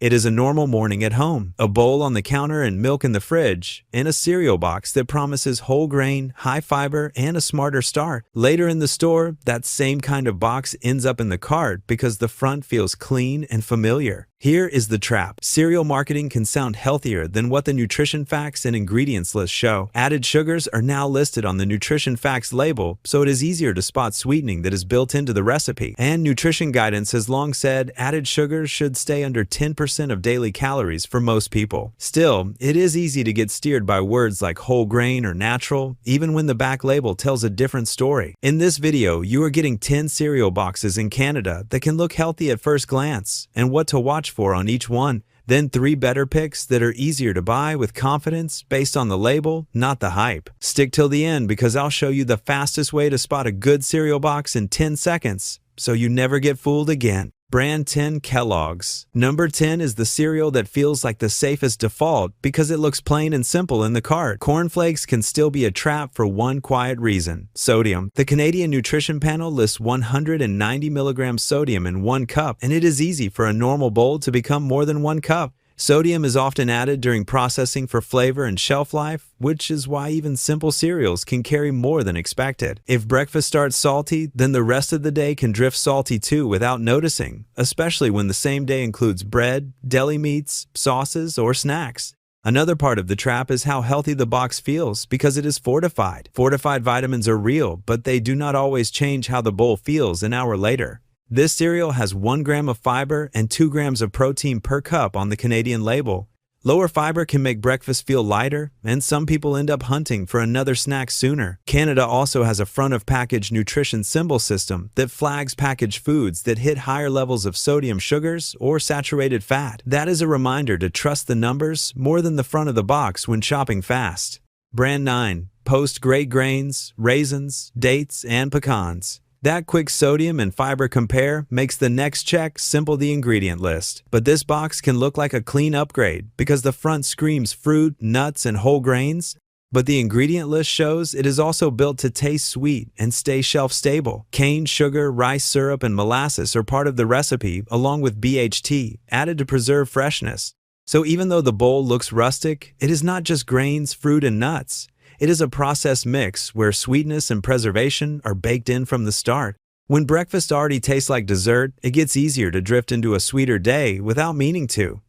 It is a normal morning at home, a bowl on the counter and milk in the fridge, and a cereal box that promises whole grain, high fiber, and a smarter start. Later in the store, that same kind of box ends up in the cart because the front feels clean and familiar. Here is the trap. Cereal marketing can sound healthier than what the nutrition facts and ingredients list show. Added sugars are now listed on the nutrition facts label, so it is easier to spot sweetening that is built into the recipe. And nutrition guidance has long said added sugars should stay under 10% of daily calories for most people. Still, it is easy to get steered by words like whole grain or natural, even when the back label tells a different story. In this video, you are getting 10 cereal boxes in Canada that can look healthy at first glance, and what to watch for on each one. Then 3 better picks that are easier to buy with confidence based on the label, not the hype. Stick till the end because I'll show you the fastest way to spot a good cereal box in 10 seconds, so you never get fooled again. Brand 10 Kellogg's. Number 10 is the cereal that feels like the safest default because it looks plain and simple in the cart. Cornflakes can still be a trap for one quiet reason: sodium. The Canadian Nutrition Panel lists 190 milligrams sodium in 1 cup, and it is easy for a normal bowl to become more than 1 cup. Sodium is often added during processing for flavor and shelf life, which is why even simple cereals can carry more than expected. If breakfast starts salty, then the rest of the day can drift salty too without noticing, especially when the same day includes bread, deli meats, sauces, or snacks. Another part of the trap is how healthy the box feels because it is fortified. Fortified vitamins are real, but they do not always change how the bowl feels an hour later. This cereal has 1 gram of fiber and 2 grams of protein per cup on the Canadian label. Lower fiber can make breakfast feel lighter, and some people end up hunting for another snack sooner. Canada also has a front-of-package nutrition symbol system that flags packaged foods that hit higher levels of sodium sugars or saturated fat. That is a reminder to trust the numbers more than the front of the box when shopping fast. Brand 9. Post great grains, raisins, dates, and pecans. That quick sodium and fiber compare makes the next check simple the ingredient list. But this box can look like a clean upgrade because the front screams fruit, nuts, and whole grains. But the ingredient list shows it is also built to taste sweet and stay shelf stable. Cane sugar, rice syrup, and molasses are part of the recipe along with BHT, added to preserve freshness. So even though the bowl looks rustic, it is not just grains, fruit, and nuts. It is a processed mix where sweetness and preservation are baked in from the start. When breakfast already tastes like dessert, it gets easier to drift into a sweeter day without meaning to.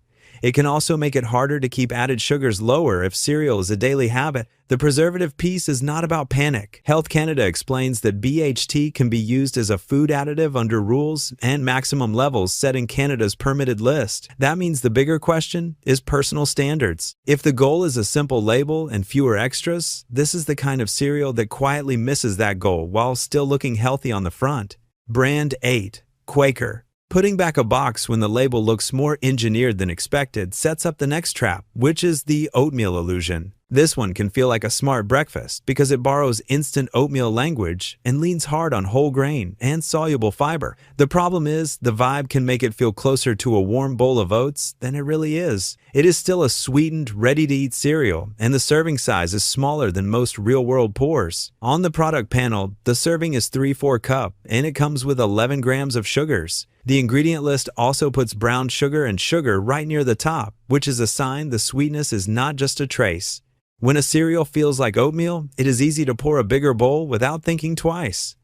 It can also make it harder to keep added sugars lower if cereal is a daily habit. The preservative piece is not about panic. Health Canada explains that BHT can be used as a food additive under rules and maximum levels set in Canada's permitted list. That means the bigger question is personal standards. If the goal is a simple label and fewer extras, this is the kind of cereal that quietly misses that goal while still looking healthy on the front. Brand 8. Quaker. Putting back a box when the label looks more engineered than expected sets up the next trap, which is the oatmeal illusion. This one can feel like a smart breakfast because it borrows instant oatmeal language and leans hard on whole grain and soluble fiber. The problem is the vibe can make it feel closer to a warm bowl of oats than it really is. It is still a sweetened, ready-to-eat cereal, and the serving size is smaller than most real-world pours. On the product panel, the serving is 3/4 cup, and it comes with 11 grams of sugars. The ingredient list also puts brown sugar and sugar right near the top, which is a sign the sweetness is not just a trace. When a cereal feels like oatmeal, it is easy to pour a bigger bowl without thinking twice.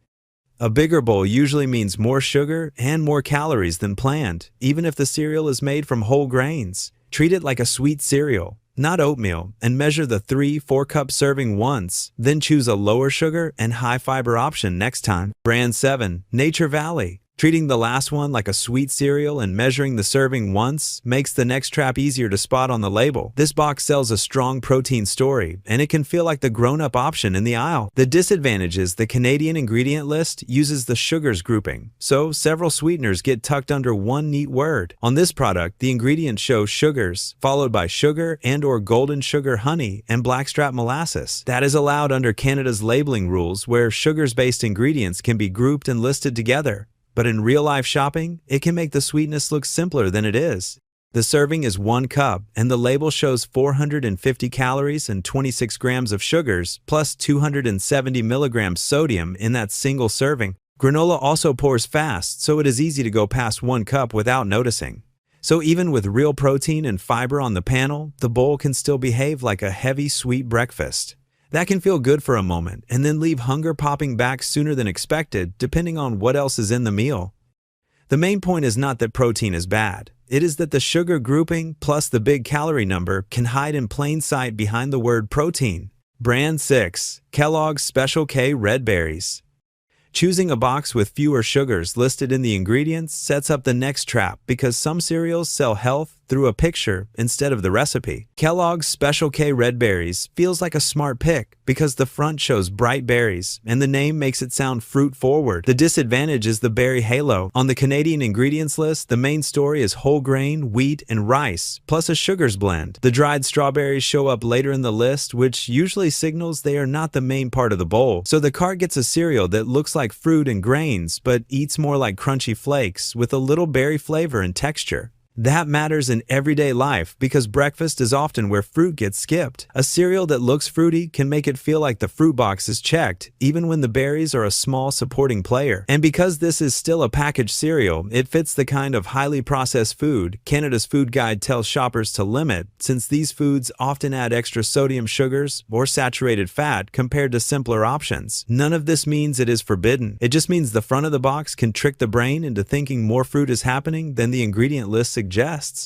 A bigger bowl usually means more sugar and more calories than planned, even if the cereal is made from whole grains. Treat it like a sweet cereal, not oatmeal, and measure the 3/4 cup serving once, then choose a lower sugar and high fiber option next time. Brand 7. Nature Valley. Treating the last one like a sweet cereal and measuring the serving once makes the next trap easier to spot on the label. This box sells a strong protein story, and it can feel like the grown-up option in the aisle. The disadvantage is the Canadian ingredient list uses the sugars grouping, so several sweeteners get tucked under one neat word. On this product, the ingredients show sugars, followed by sugar and/or golden sugar honey and blackstrap molasses. That is allowed under Canada's labeling rules, where sugars-based ingredients can be grouped and listed together. But in real-life shopping, it can make the sweetness look simpler than it is. The serving is 1 cup, and the label shows 450 calories and 26 grams of sugars, plus 270 milligrams sodium in that single serving. Granola also pours fast, so it is easy to go past 1 cup without noticing. So even with real protein and fiber on the panel, the bowl can still behave like a heavy, sweet breakfast. That can feel good for a moment and then leave hunger popping back sooner than expected, depending on what else is in the meal. The main point is not that protein is bad. It is that the sugar grouping plus the big calorie number can hide in plain sight behind the word protein. Brand 6. Kellogg's Special K Red Berries. Choosing a box with fewer sugars listed in the ingredients sets up the next trap because some cereals sell health through a picture instead of the recipe. Kellogg's Special K Red Berries feels like a smart pick because the front shows bright berries and the name makes it sound fruit-forward. The disadvantage is the berry halo. On the Canadian ingredients list, the main story is whole grain, wheat, and rice, plus a sugars blend. The dried strawberries show up later in the list, which usually signals they are not the main part of the bowl. So the cart gets a cereal that looks like fruit and grains, but eats more like crunchy flakes with a little berry flavor and texture. That matters in everyday life because breakfast is often where fruit gets skipped. A cereal that looks fruity can make it feel like the fruit box is checked, even when the berries are a small supporting player. And because this is still a packaged cereal, it fits the kind of highly processed food Canada's Food Guide tells shoppers to limit, since these foods often add extra sodium sugars or saturated fat compared to simpler options. None of this means it is forbidden. It just means the front of the box can trick the brain into thinking more fruit is happening than the ingredient list suggests.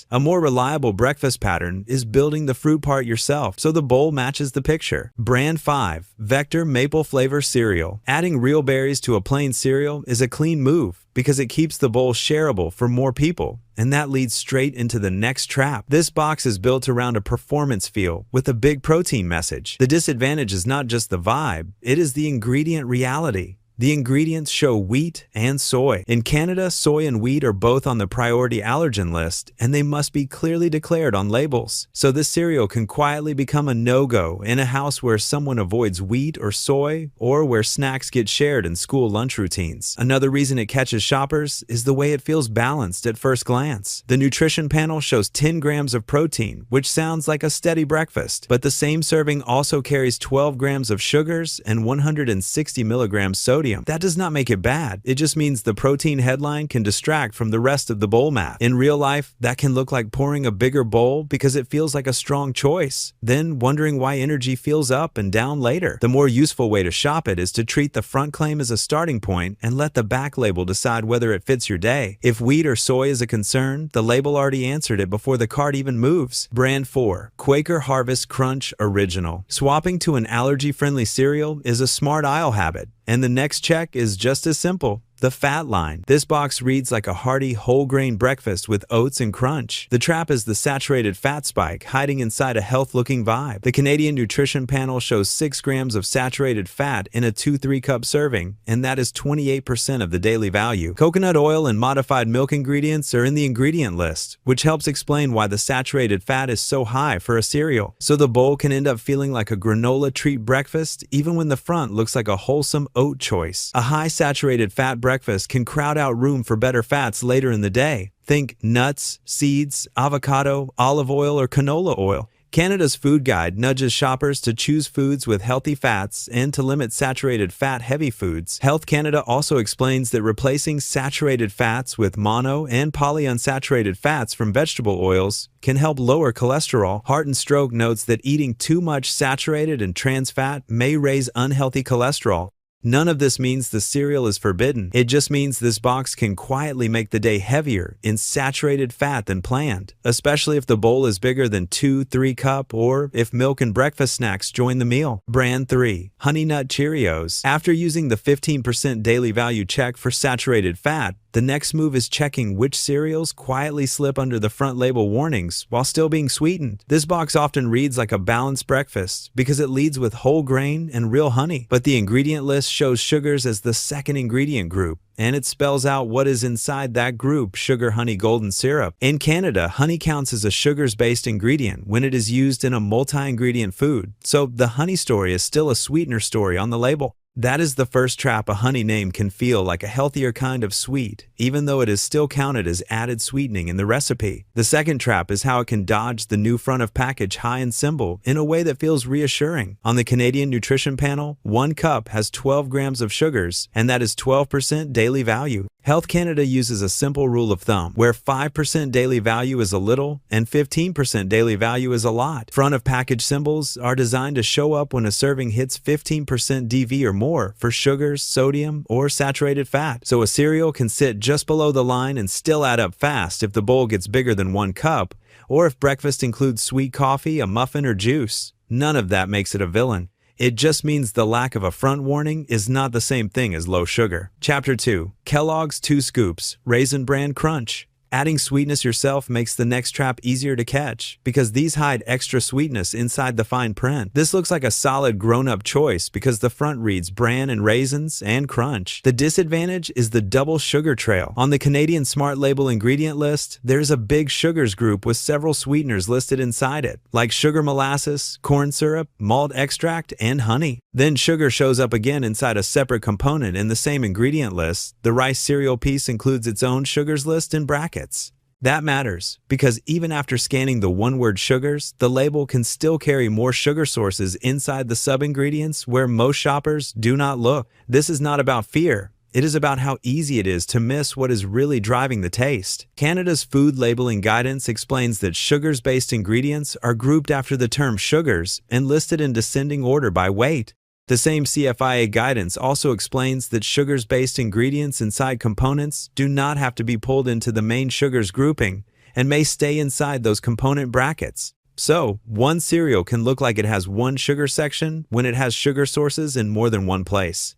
A more reliable breakfast pattern is building the fruit part yourself so the bowl matches the picture. Brand 5. Vector Maple Flavor Cereal. Adding real berries to a plain cereal is a clean move because it keeps the bowl shareable for more people, and that leads straight into the next trap. This box is built around a performance feel with a big protein message. The disadvantage is not just the vibe, it is the ingredient reality. The ingredients show wheat and soy. In Canada, soy and wheat are both on the priority allergen list, and they must be clearly declared on labels. So this cereal can quietly become a no-go in a house where someone avoids wheat or soy, or where snacks get shared in school lunch routines. Another reason it catches shoppers is the way it feels balanced at first glance. The nutrition panel shows 10 grams of protein, which sounds like a steady breakfast, but the same serving also carries 12 grams of sugars and 160 milligrams sodium. That does not make it bad. It just means the protein headline can distract from the rest of the bowl math. In real life, that can look like pouring a bigger bowl because it feels like a strong choice, then wondering why energy feels up and down later. The more useful way to shop it is to treat the front claim as a starting point and let the back label decide whether it fits your day. If wheat or soy is a concern, the label already answered it before the cart even moves. Brand 4. Quaker Harvest Crunch Original. Swapping to an allergy-friendly cereal is a smart aisle habit. And the next check is just as simple. The fat line. This box reads like a hearty whole grain breakfast with oats and crunch. The trap is the saturated fat spike hiding inside a health-looking vibe. The Canadian nutrition panel shows 6 grams of saturated fat in a 2-3 cup serving, and that is 28% of the daily value. Coconut oil and modified milk ingredients are in the ingredient list, which helps explain why the saturated fat is so high for a cereal. So the bowl can end up feeling like a granola treat breakfast even when the front looks like a wholesome oat choice. A high saturated fat breakfast can crowd out room for better fats later in the day. Think nuts, seeds, avocado, olive oil, or canola oil. Canada's Food Guide nudges shoppers to choose foods with healthy fats and to limit saturated fat-heavy foods. Health Canada also explains that replacing saturated fats with mono and polyunsaturated fats from vegetable oils can help lower cholesterol. Heart and Stroke notes that eating too much saturated and trans fat may raise unhealthy cholesterol. None of this means the cereal is forbidden. It just means this box can quietly make the day heavier in saturated fat than planned, especially if the bowl is bigger than 2-3 cup or if milk and breakfast snacks join the meal. Brand 3. Honey Nut Cheerios. After using the 15% daily value check for saturated fat, the next move is checking which cereals quietly slip under the front label warnings while still being sweetened. This box often reads like a balanced breakfast because it leads with whole grain and real honey, but the ingredient list shows sugars as the second ingredient group, and it spells out what is inside that group: sugar, honey, golden syrup. In Canada, honey counts as a sugars-based ingredient when it is used in a multi-ingredient food, so the honey story is still a sweetener story on the label. That is the first trap. A honey name can feel like a healthier kind of sweet, even though it is still counted as added sweetening in the recipe. The second trap is how it can dodge the new front of package high in symbol in a way that feels reassuring. On the Canadian nutrition panel, 1 cup has 12 grams of sugars, and that is 12% daily value. Health Canada uses a simple rule of thumb where 5% daily value is a little and 15% daily value is a lot. Front of package symbols are designed to show up when a serving hits 15% DV or more for sugars, sodium, or saturated fat. So a cereal can sit just below the line and still add up fast if the bowl gets bigger than 1 cup, or if breakfast includes sweet coffee, a muffin, or juice. None of that makes it a villain. It just means the lack of a front warning is not the same thing as low sugar. Chapter 2. Kellogg's 2 Scoops Raisin Bran Crunch. Adding sweetness yourself makes the next trap easier to catch because these hide extra sweetness inside the fine print. This looks like a solid grown-up choice because the front reads bran and raisins and crunch. The disadvantage is the double sugar trail. On the Canadian Smart Label ingredient list, there's a big sugars group with several sweeteners listed inside it, like sugar molasses, corn syrup, malt extract, and honey. Then sugar shows up again inside a separate component in the same ingredient list. The rice cereal piece includes its own sugars list in brackets. That matters because even after scanning the one-word sugars, the label can still carry more sugar sources inside the sub-ingredients where most shoppers do not look. This is not about fear. It is about how easy it is to miss what is really driving the taste. Canada's food labeling guidance explains that sugars-based ingredients are grouped after the term sugars and listed in descending order by weight. The same CFIA guidance also explains that sugars-based ingredients inside components do not have to be pulled into the main sugars grouping and may stay inside those component brackets. So, one cereal can look like it has one sugar section when it has sugar sources in more than one place.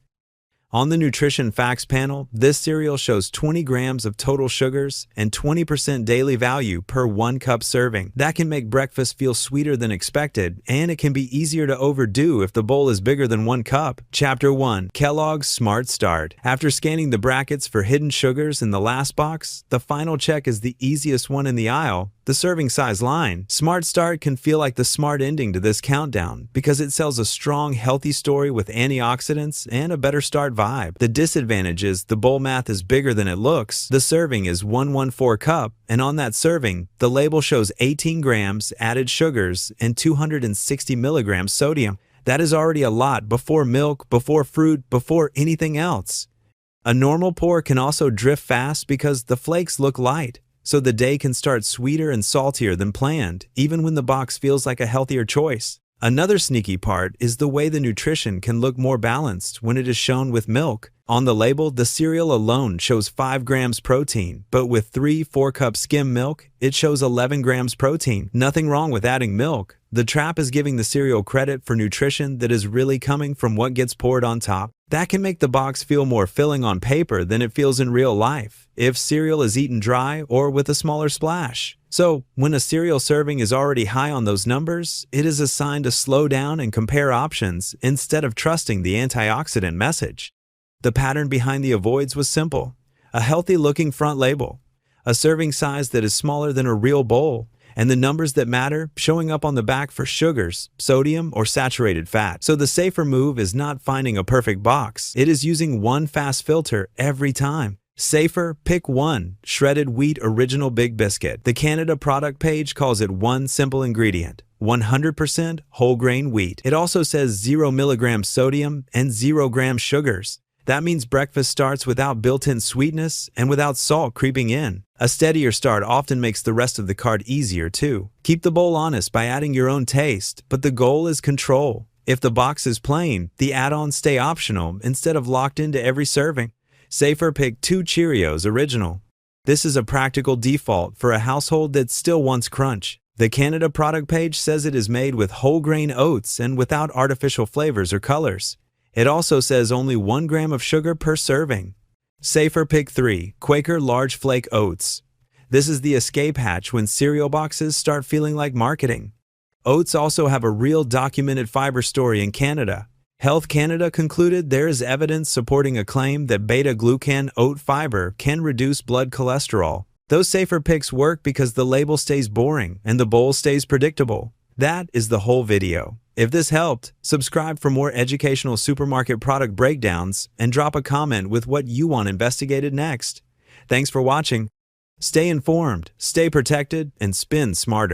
On the nutrition facts panel, this cereal shows 20 grams of total sugars and 20% daily value per 1 cup serving. That can make breakfast feel sweeter than expected, and it can be easier to overdo if the bowl is bigger than 1 cup. Chapter 1. Kellogg's Smart Start. After scanning the brackets for hidden sugars in the last box, the final check is the easiest one in the aisle, the serving size line. Smart Start can feel like the smart ending to this countdown because it sells a strong, healthy story with antioxidants and a better start vibe. The disadvantage is the bowl math is bigger than it looks. The serving is 114 cup, and on that serving, the label shows 18 grams added sugars and 260 milligrams sodium. That is already a lot before milk, before fruit, before anything else. A normal pour can also drift fast because the flakes look light, so the day can start sweeter and saltier than planned, even when the box feels like a healthier choice. Another sneaky part is the way the nutrition can look more balanced when it is shown with milk. On the label, the cereal alone shows 5 grams protein, but with 3-4 cups skim milk, it shows 11 grams protein. Nothing wrong with adding milk. The trap is giving the cereal credit for nutrition that is really coming from what gets poured on top. That can make the box feel more filling on paper than it feels in real life, if cereal is eaten dry or with a smaller splash. So, when a cereal serving is already high on those numbers, it is a sign to slow down and compare options instead of trusting the antioxidant message. The pattern behind the avoids was simple: a healthy-looking front label, a serving size that is smaller than a real bowl, and the numbers that matter showing up on the back for sugars, sodium, or saturated fat. So the safer move is not finding a perfect box. It is using one fast filter every time. Safer, pick one, shredded wheat original Big Biscuit. The Canada product page calls it one simple ingredient: 100% whole grain wheat. It also says 0 milligrams sodium and 0 grams sugars. That means breakfast starts without built-in sweetness and without salt creeping in. A steadier start often makes the rest of the cart easier too. Keep the bowl honest by adding your own taste, but the goal is control. If the box is plain, the add-ons stay optional instead of locked into every serving. Safer, pick 2 Cheerios original. This is a practical default for a household that still wants crunch. The Canada product page says it is made with whole grain oats and without artificial flavors or colors. It also says only 1 gram of sugar per serving. Safer, pick 3 Quaker Large Flake Oats. This is the escape hatch when cereal boxes start feeling like marketing. Oats also have a real documented fiber story in Canada. Health Canada concluded there is evidence supporting a claim that beta-glucan oat fiber can reduce blood cholesterol. Those safer picks work because the label stays boring and the bowl stays predictable. That is the whole video. If this helped, subscribe for more educational supermarket product breakdowns and drop a comment with what you want investigated next. Thanks for watching. Stay informed, stay protected, and spin smarter.